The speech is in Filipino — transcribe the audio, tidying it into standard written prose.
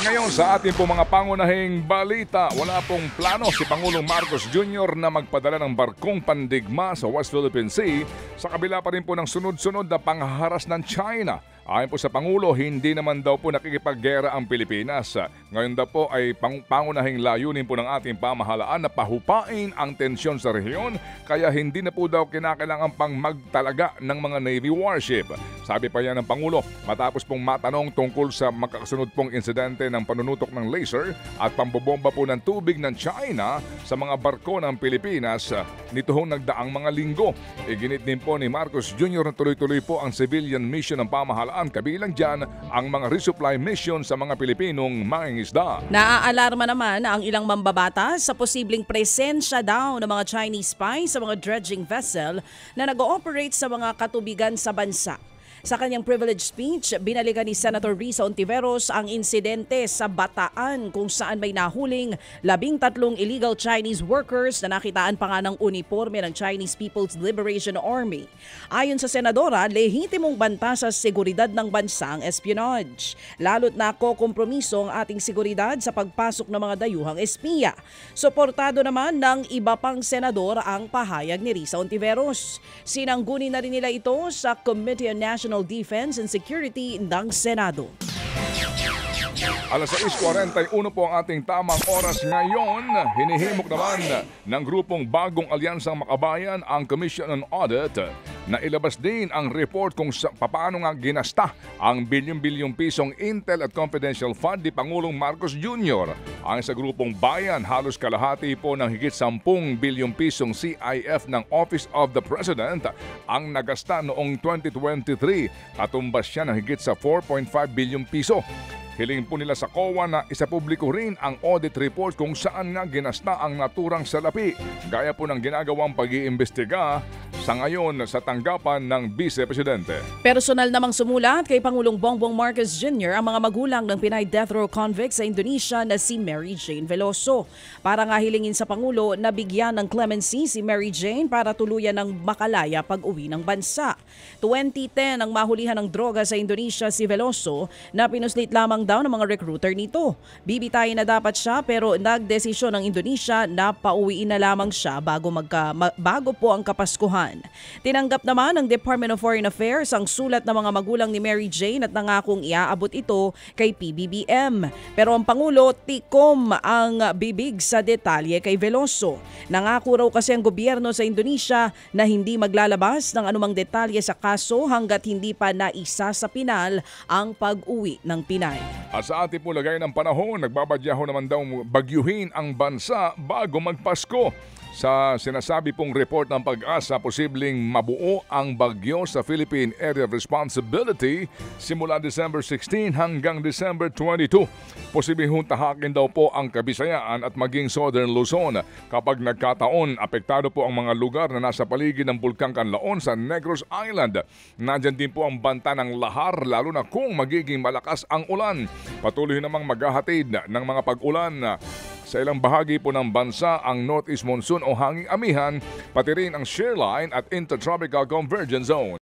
Ngayon sa ating po mga pangunahing balita, wala pong plano si Pangulong Marcos Jr. na magpadala ng barkong pandigma sa West Philippine Sea sa kabila pa rin po ng sunod-sunod na panghaharas ng China. Ayon po sa Pangulo, hindi naman daw po nakikipaggera ang Pilipinas. Ngayon daw po ay pangunahing layunin po ng ating pamahalaan na pahupain ang tensyon sa rehiyon, kaya hindi na po daw kinakailangan pang magtalaga ng mga Navy warship. Sabi pa yan ng Pangulo matapos pong matanong tungkol sa magkasunod pong insidente ng panunutok ng laser at pambobomba po ng tubig ng China sa mga barko ng Pilipinas nito hong nagdaang mga linggo. Iginit din po ni Marcos Jr. na tuloy-tuloy po ang civilian mission ng pamahalaan, kabilang dyan ang mga resupply mission sa mga Pilipinong mangingisda. Naaalarma naman ang ilang mambabatas sa posibleng presensya daw ng mga Chinese spies sa mga dredging vessel na nag-ooperate sa mga katubigan sa bansa. Sa kanyang privilege speech, binalikan ni Senator Risa Ontiveros ang insidente sa Bataan kung saan may nahuling 13 illegal Chinese workers na nakitaan pa nga ng uniforme ng Chinese People's Liberation Army. Ayon sa senadora, lehitimong banta sa seguridad ng bansa ang espionage. Lalo't nakokompromiso ang ating seguridad sa pagpasok ng mga dayuhang espiya. Suportado naman ng iba pang senador ang pahayag ni Risa Ontiveros. Sinanggunin na rin nila ito sa Committee on National Defense and Security ng Senado. Alas 6:41 po ang ating tamang oras ngayon. Hinihimok naman ng grupong Bagong Alyansang Makabayan ang Commission on Audit na ilabas din ang report kung paano nga ginasta ang bilyon-bilyong pisong Intel at Confidential Fund ni Pangulong Marcos Jr. Ang sa grupong Bayan, halos kalahati po ng higit 10 bilyong pisong CIF ng Office of the President ang nagasta noong 2023. Katumbas siya ng higit sa 4.5 bilyong piso. Hiling po nila sa COA na isapubliko rin ang audit report kung saan nga ginasta ang naturang salapi, gaya po ng ginagawang pag-iimbestiga sa ngayon sa tanggapan ng Vice Presidente. Personal namang sumulat kay Pangulong Bongbong Marcos Jr. ang mga magulang ng Pinay death row convict sa Indonesia na si Mary Jane Veloso. Para nga hilingin sa Pangulo na bigyan ng clemency si Mary Jane para tuluyan ng makalaya pag-uwi ng bansa. 2010 ang mahulihan ng droga sa Indonesia si Veloso na pinuslit lamang daw ng mga recruiter nito. Bibitayin na dapat siya pero nagdesisyon ng Indonesia na pauwiin na lamang siya bago po ang Kapaskuhan. Tinanggap naman ng Department of Foreign Affairs ang sulat ng mga magulang ni Mary Jane at nangakong iaabot ito kay PBBM. Pero ang Pangulo tikom ang bibig sa detalye kay Veloso. Nangako raw kasi ang gobyerno sa Indonesia na hindi maglalabas ng anumang detalye sa kaso hanggat hindi pa naisa sa pinal ang pag-uwi ng Pinay. At sa ating po lagay ng panahon, nagbabadyaho naman daw bagyuhin ang bansa bago magpasko. Sa sinasabi pong report ng Pag-asa, posibleng mabuo ang bagyo sa Philippine Area of Responsibility simula December 16 hanggang December 22. Posibleng tahakin daw po ang Kabisayaan at maging Southern Luzon. Kapag nagkataon, apektado po ang mga lugar na nasa paligid ng Bulkang Kanlaon sa Negros Island. Nandyan din po ang banta ng lahar, lalo na kung magiging malakas ang ulan. Patuloy namang maghahatid ng mga pag-ulan sa ilang bahagi po ng bansa ang Northeast Monsoon o hanging amihan, pati rin ang shear line at intertropical convergence zone.